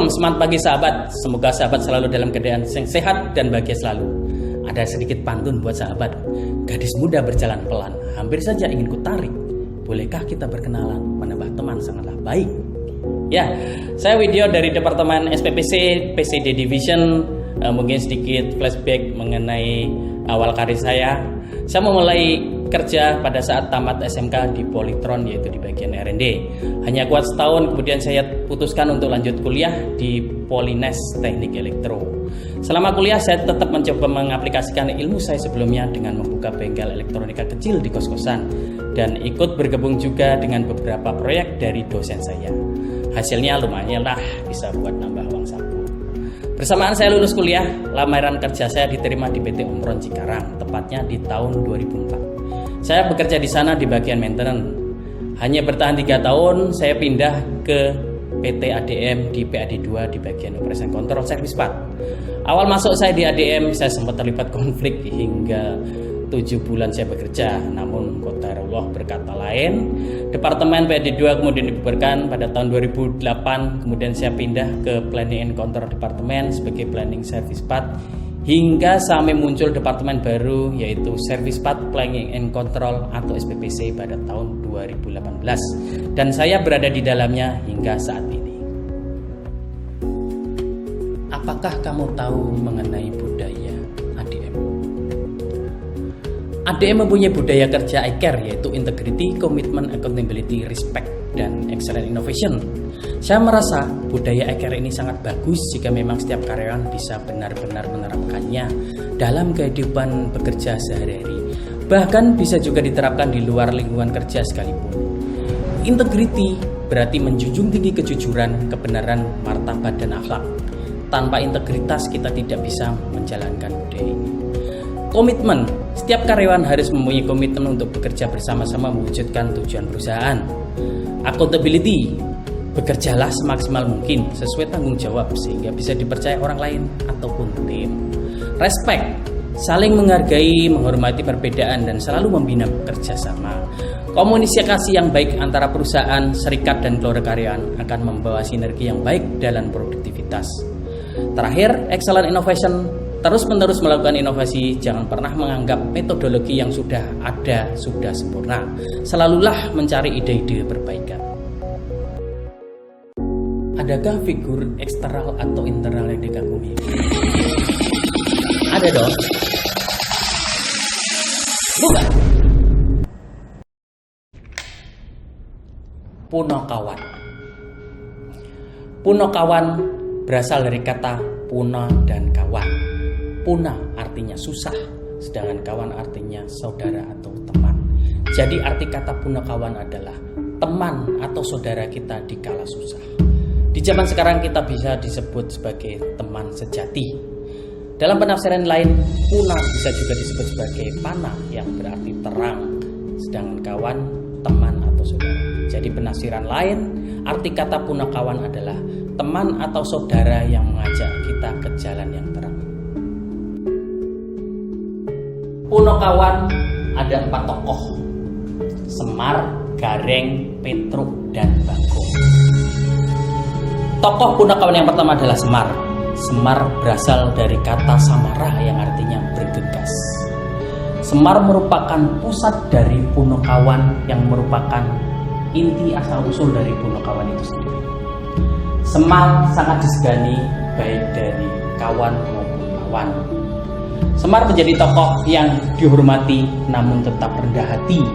Assalamualaikum, semangat pagi sahabat. Semoga sahabat selalu dalam keadaan yang sehat dan bahagia selalu. Ada sedikit pantun buat sahabat. Gadis muda berjalan pelan, hampir saja ingin kutarik. Bolehkah kita berkenalan, menambah teman sangatlah baik. Ya, saya video dari Departemen SPPC PCD Division. Mungkin sedikit flashback mengenai awal karir saya. Saya memulai kerja pada saat tamat SMK di Polytron, yaitu di bagian R&D. Hanya kuat setahun, kemudian saya putuskan untuk lanjut kuliah di Polines Teknik Elektro. Selama kuliah saya tetap mencoba mengaplikasikan ilmu saya sebelumnya dengan membuka bengkel elektronika kecil di kos-kosan dan ikut bergabung juga dengan beberapa proyek dari dosen saya. Hasilnya lumayan lah, bisa buat nambah uang saku. Bersamaan saya lulus kuliah, lamaran kerja saya diterima di PT Omron Cikarang, tepatnya di tahun 2004. Saya bekerja di sana di bagian maintenance. Hanya bertahan 3 tahun, saya pindah ke PT ADM di PAD 2 di bagian operation control service part. Awal masuk saya di ADM, saya sempat terlibat konflik hingga 7 bulan saya bekerja. Namun qadarullah berkata lain, Departemen PAD 2 kemudian dibubarkan pada tahun 2008. Kemudian saya pindah ke Planning and Control Department sebagai Planning Service Part, hingga sampai muncul departemen baru yaitu Service Part Planning and Control atau SPPC pada tahun 2018, dan saya berada di dalamnya hingga saat ini. Apakah kamu tahu mengenai budaya ADM? ADM mempunyai budaya kerja ICARE, yaitu Integrity, Commitment, Accountability, Respect, dan Excellent Innovation. Saya merasa budaya ICARE ini sangat bagus jika memang setiap karyawan bisa benar-benar menerapkannya dalam kehidupan bekerja sehari-hari. Bahkan bisa juga diterapkan di luar lingkungan kerja sekalipun. Integrity berarti menjunjung tinggi kejujuran, kebenaran, martabat, dan akhlak. Tanpa integritas kita tidak bisa menjalankan budaya ini. Komitmen, setiap karyawan harus mempunyai komitmen untuk bekerja bersama-sama mewujudkan tujuan perusahaan. Accountability, bekerjalah semaksimal mungkin sesuai tanggung jawab sehingga bisa dipercaya orang lain ataupun tim. Respect, saling menghargai, menghormati perbedaan dan selalu membina kerjasama. Komunikasi yang baik antara perusahaan, serikat, dan keluarga karyawan akan membawa sinergi yang baik dalam produktivitas. Terakhir, excellent innovation, terus-menerus melakukan inovasi. Jangan pernah menganggap metodologi yang sudah ada sudah sempurna. Selalulah mencari ide-ide perbaikan. Adakah figur eksternal atau internal yang dikagumi? Ada dong. Bukan. Punakawan. Punakawan berasal dari kata puna dan kawan. Puna artinya susah, sedangkan kawan artinya saudara atau teman. Jadi arti kata punakawan adalah teman atau saudara kita di kala susah. Di zaman sekarang kita bisa disebut sebagai teman sejati. Dalam penafsiran lain, puna bisa juga disebut sebagai pana yang berarti terang, sedangkan kawan teman atau saudara. Jadi penafsiran lain, arti kata punakawan adalah teman atau saudara yang mengajak kita ke jalan yang terang. Punakawan ada 4 tokoh: Semar, Gareng, Petruk, dan Bagong. Tokoh punakawan yang pertama adalah Semar. Semar berasal dari kata samara yang artinya bergegas. Semar merupakan pusat dari punakawan yang merupakan inti asal-usul dari punakawan itu sendiri. Semar sangat disegani baik dari kawan maupun lawan. Semar menjadi tokoh yang dihormati namun tetap rendah hati,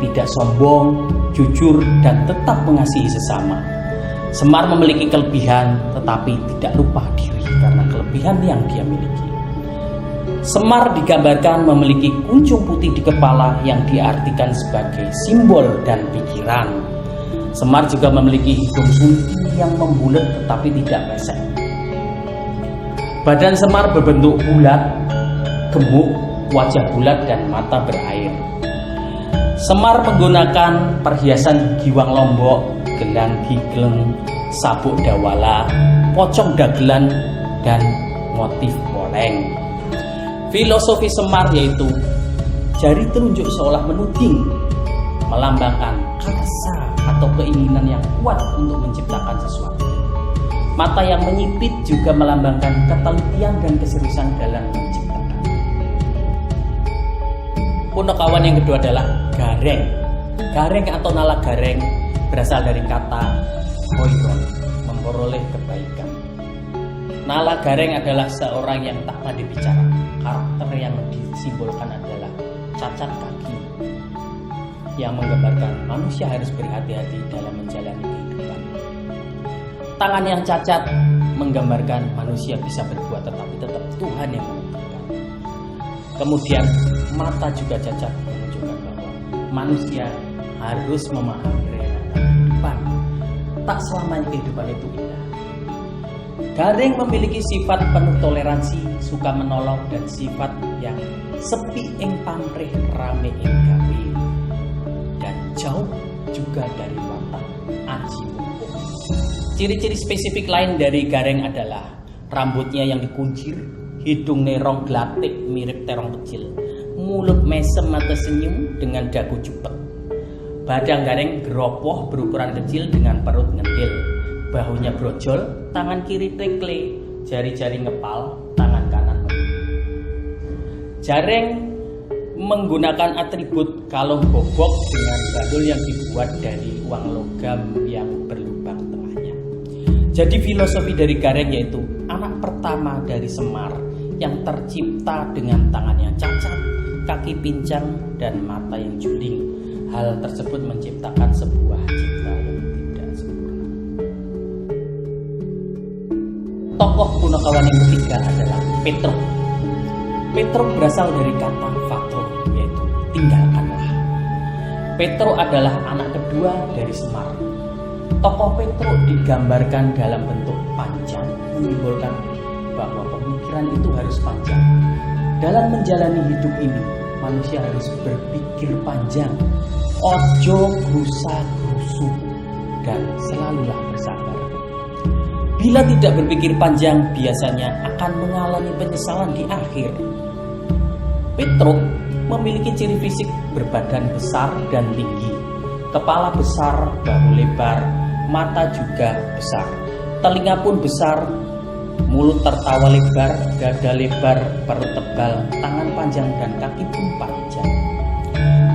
tidak sombong, jujur, dan tetap mengasihi sesama. Semar memiliki kelebihan tetapi tidak lupa diri karena kelebihan yang dia miliki. Semar digambarkan memiliki kuncung putih di kepala yang diartikan sebagai simbol dan pikiran. Semar juga memiliki hidung sunti yang membulat tetapi tidak pesek. Badan Semar berbentuk bulat, gemuk, wajah bulat, dan mata berair. Semar menggunakan perhiasan giwang lombok, gelang gigleng, sabuk dawala, pocong dagelan, dan motif boleng. Filosofi Semar yaitu jari telunjuk seolah menuding, melambangkan asa atau keinginan yang kuat untuk menciptakan sesuatu. Mata yang menyipit juga melambangkan ketelitian dan keseriusan dalam menciptakan. Punakawan yang kedua adalah gareng. Gareng atau nala gareng berasal dari kata hoiron, memperoleh kebaikan. Nala gareng adalah seorang yang tak pandai bicara. Karakter yang disimbolkan adalah cacat kaki, yang menggambarkan manusia harus berhati-hati dalam menjalani kehidupan. Tangan yang cacat menggambarkan manusia bisa berbuat tetapi tetap Tuhan yang menentukan. Kemudian mata juga cacat menunjukkan bahwa manusia harus memahami realita kehidupan. Tak selamanya kehidupan itu indah. Gareng memiliki sifat penuh toleransi, suka menolong, dan sifat yang sepi ing pamrih, rame ing gawe, dan jauh juga dari watak aji mumpung. Ciri-ciri spesifik lain dari gareng adalah rambutnya yang dikuncir, hidung nerong glatik mirip terong kecil, mulut mesem mata senyum dengan dagu jupek. Badan gareng geropoh berukuran kecil dengan perut ngendil, bahunya brojol, tangan kiri tekle, jari-jari ngepal, tangan kanan membumi. Gareng menggunakan atribut kalung bobok dengan bandul yang dibuat dari uang logam yang berlubang tengahnya. Jadi filosofi dari gareng yaitu anak pertama dari Semar yang tercipta dengan tangan yang cacat, kaki pincang, dan mata yang juling. Hal tersebut menciptakan sebuah cipta yang tidak sempurna. Tokoh punakawan yang ketiga adalah Petruk. Petruk berasal dari kata fatro, yaitu tinggalkanlah. Petruk adalah anak kedua dari Semar. Tokoh Petruk digambarkan dalam bentuk panjang, menyimbolkan bahwa pemikiran itu harus panjang. Dalam menjalani hidup ini, manusia harus berpikir panjang, ojo grusa-grusu, dan selalulah bersabar. Bila tidak berpikir panjang, biasanya akan mengalami penyesalan di akhir. Petruk memiliki ciri fisik berbadan besar dan tinggi, kepala besar, bahu lebar, mata juga besar, telinga pun besar, mulut tertawa lebar, dada lebar, perut tebal, tangan panjang, dan kaki pun panjang.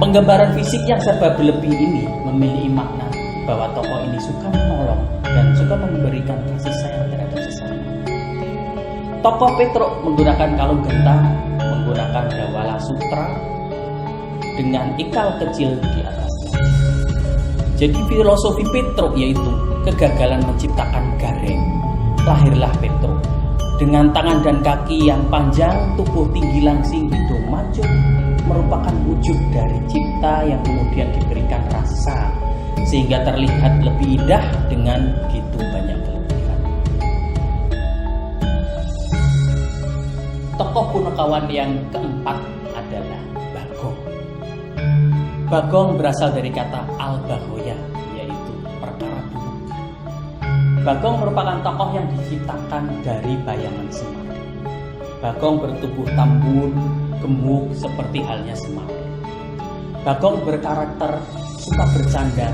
Penggambaran fisik yang serba berlebih ini memiliki makna bahwa tokoh ini suka menolong dan suka memberikan kasih sayang terhadap sesama. Tokoh Petruk menggunakan kalung genta, menggunakan dawala sutra dengan ikal kecil di atasnya. Jadi filosofi Petruk yaitu kegagalan menciptakan gareng. Lahirlah Petruk dengan tangan dan kaki yang panjang, tubuh tinggi langsing, hidung mancung, merupakan wujud dari cipta yang kemudian diberikan rasa sehingga terlihat lebih indah dengan begitu banyak kelebihan. Tokoh punakawan yang keempat adalah Bagong. Bagong berasal dari kata al-bahoya, yaitu perkara buruk. Bagong merupakan tokoh yang diciptakan dari bayangan Semar. Bagong bertubuh tambun, gemuk seperti halnya Semar. Bagong berkarakter suka bercanda,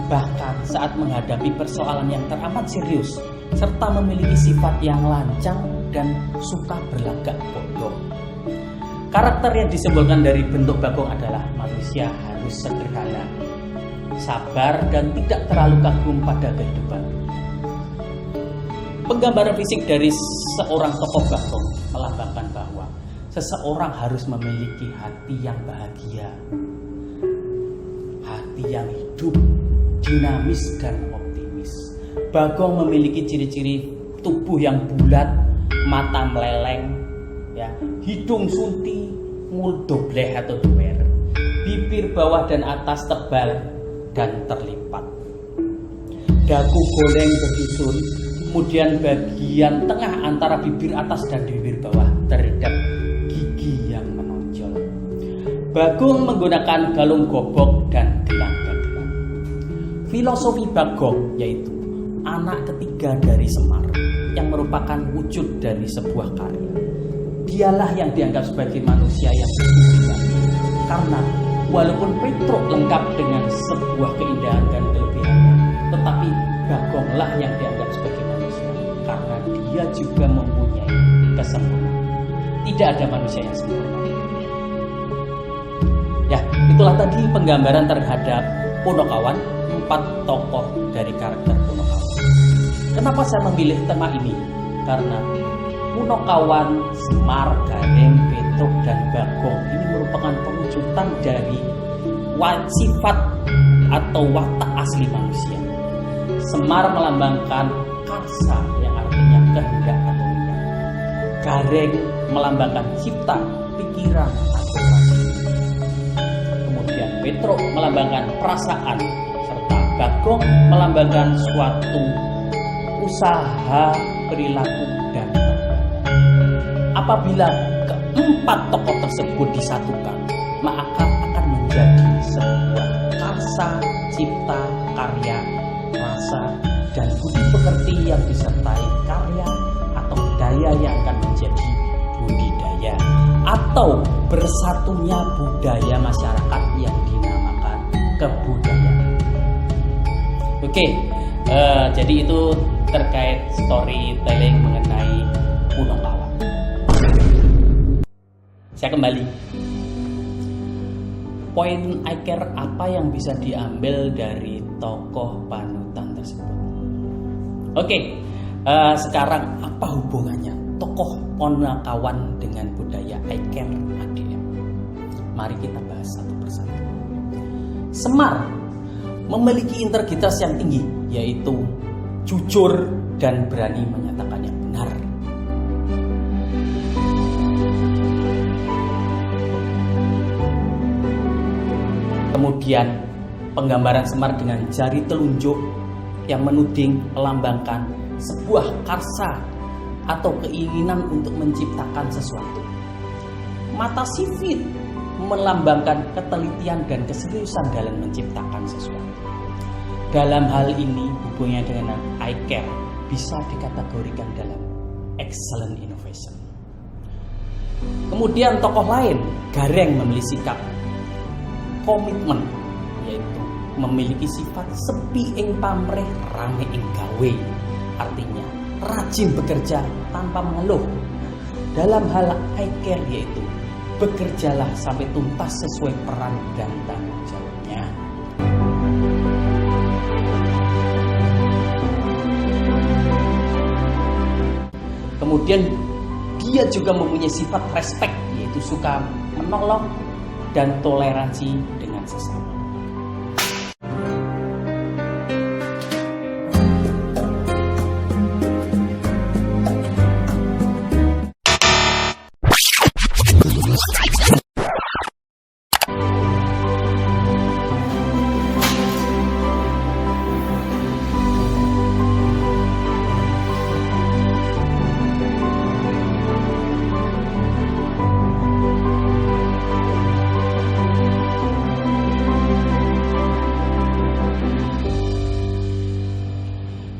bahkan saat menghadapi persoalan yang teramat serius, serta memiliki sifat yang lancang dan suka berlagak bodoh. Karakter yang disimbolkan dari bentuk Bagong adalah manusia harus sederhana, sabar, dan tidak terlalu kagum pada kehidupan. Penggambaran fisik dari seorang tokoh Bagong melambangkan bahwa seseorang harus memiliki hati yang bahagia, hati yang hidup, dinamis, dan optimis. Bagong memiliki ciri-ciri tubuh yang bulat, mata meleleng, hidung sunti, mulut dobleh atau duer, bibir bawah dan atas tebal dan terlipat, dagu goleng bersusun, kemudian bagian tengah antara bibir atas dan bibir bawah terdapat gigi yang menonjol. Bagong menggunakan galung gobok dan gelang gagelan. Filosofi Bagong yaitu anak ketiga dari Semar yang merupakan wujud dari sebuah karya. Dialah yang dianggap sebagai manusia yang sempurna, karena walaupun Petruk lengkap dengan sebuah keindahan dan kelebihannya, tetapi Bagonglah yang dianggap sebagai manusia dia juga mempunyai kesempurnaan. Tidak ada manusia yang sempurna. Ya, itulah tadi penggambaran terhadap Punokawan, 4 tokoh dari karakter Punokawan. Kenapa saya memilih tema ini? Karena Punokawan, Semar, Gareng, Petruk, dan Bagong ini merupakan perwujudan dari sifat atau watak asli manusia. Semar melambangkan karsa yang artinya kehendak atau niat. Gareng melambangkan cipta, pikiran atau rasa. Kemudian Petruk melambangkan perasaan, serta Bagong melambangkan suatu usaha, perilaku, dan apabila keempat tokoh tersebut disatukan, maka akan menjadi sebuah karsa, cipta, karya, rasa, dan budi pekerti yang disertai karya atau daya yang akan menjadi budidaya atau bersatunya budaya masyarakat yang dinamakan kebudayaan. Oke, jadi itu terkait storytelling mengenai Punokawan. Saya kembali. Poin I-Care apa yang bisa diambil dari tokoh panutan tersebut? Oke, sekarang apa hubungannya tokoh Punokawan dengan budaya I-Care ADM? Mari kita bahas satu persatu. Semar memiliki integritas yang tinggi, yaitu jujur dan berani menyatakan yang benar. Kemudian penggambaran Semar dengan jari telunjuk yang menuding melambangkan sebuah karsa atau keinginan untuk menciptakan sesuatu. Mata sipit melambangkan ketelitian dan keseriusan dalam menciptakan sesuatu. Dalam hal ini hubungannya dengan I-Care bisa dikategorikan dalam excellent innovation. Kemudian tokoh lain, Gareng, memiliki sikap komitmen, yaitu memiliki sifat sepi ing pamrih rame ing gawe, artinya rajin bekerja tanpa mengeluh. Dalam hal I-Care yaitu bekerjalah sampai tuntas sesuai peran dan tanggung jawabnya. Kemudian dia juga mempunyai sifat respect, yaitu suka menolong dan toleransi dengan sesama.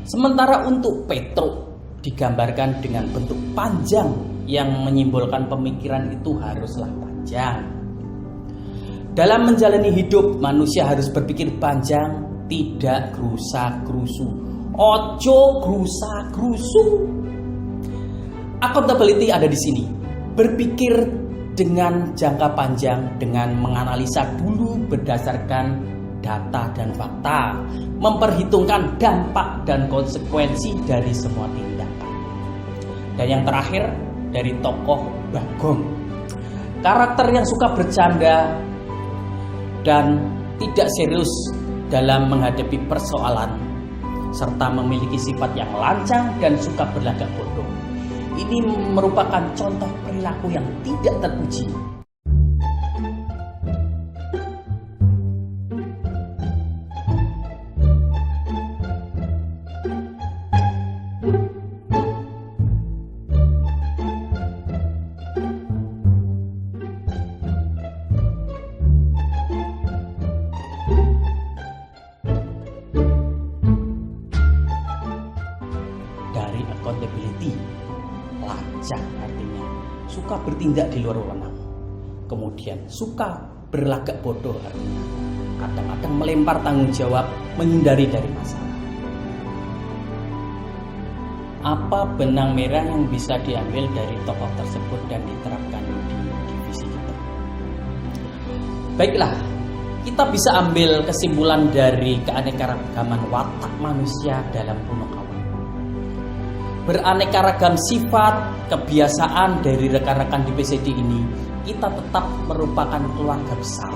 Sementara untuk Petruk digambarkan dengan bentuk panjang yang menyimbolkan pemikiran itu haruslah panjang. Dalam menjalani hidup, manusia harus berpikir panjang, tidak gerusa-gerusu. Ojo gerusa-gerusu. Accountability ada di sini. Berpikir dengan jangka panjang, dengan menganalisa dulu berdasarkan data dan fakta, memperhitungkan dampak dan konsekuensi dari semua tindakan. Dan yang terakhir dari tokoh Bagong, karakter yang suka bercanda dan tidak serius dalam menghadapi persoalan, serta memiliki sifat yang lancang dan suka berlagak bodoh. Ini merupakan contoh perilaku yang tidak terpuji. Dari accountability, lancang artinya suka bertindak di luar wewenang. Kemudian suka berlagak bodoh artinya kadang-kadang melempar tanggung jawab, menghindari dari masalah. apa benang merah yang bisa diambil dari tokoh tersebut dan diterapkan di divisi kita. Baiklah, kita bisa ambil kesimpulan dari keanekaragaman watak manusia dalam Punokawan. Beraneka ragam sifat, kebiasaan dari rekan-rekan di PCD ini, kita tetap merupakan keluarga besar.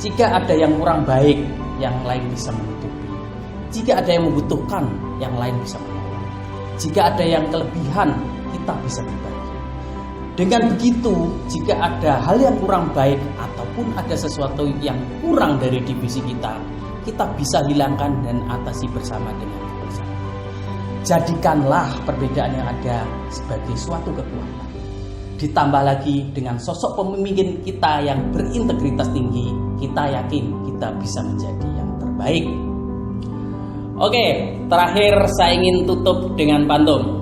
Jika ada yang kurang baik, yang lain bisa menutupi. Jika ada yang membutuhkan, yang lain bisa menolong. Jika ada yang kelebihan, kita bisa berbagi. Dengan begitu, jika ada hal yang kurang baik ataupun ada sesuatu yang kurang dari divisi kita bisa hilangkan dan atasi bersama dengan kebersamaan. Jadikanlah perbedaan yang ada sebagai suatu kekuatan. Ditambah lagi dengan sosok pemimpin kita yang berintegritas tinggi, kita yakin kita bisa menjadi yang terbaik. Oke, terakhir saya ingin tutup dengan pantun.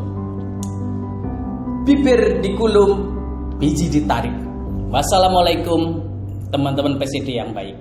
Bibir dikulum, biji ditarik. Wassalamualaikum teman-teman PCD yang baik.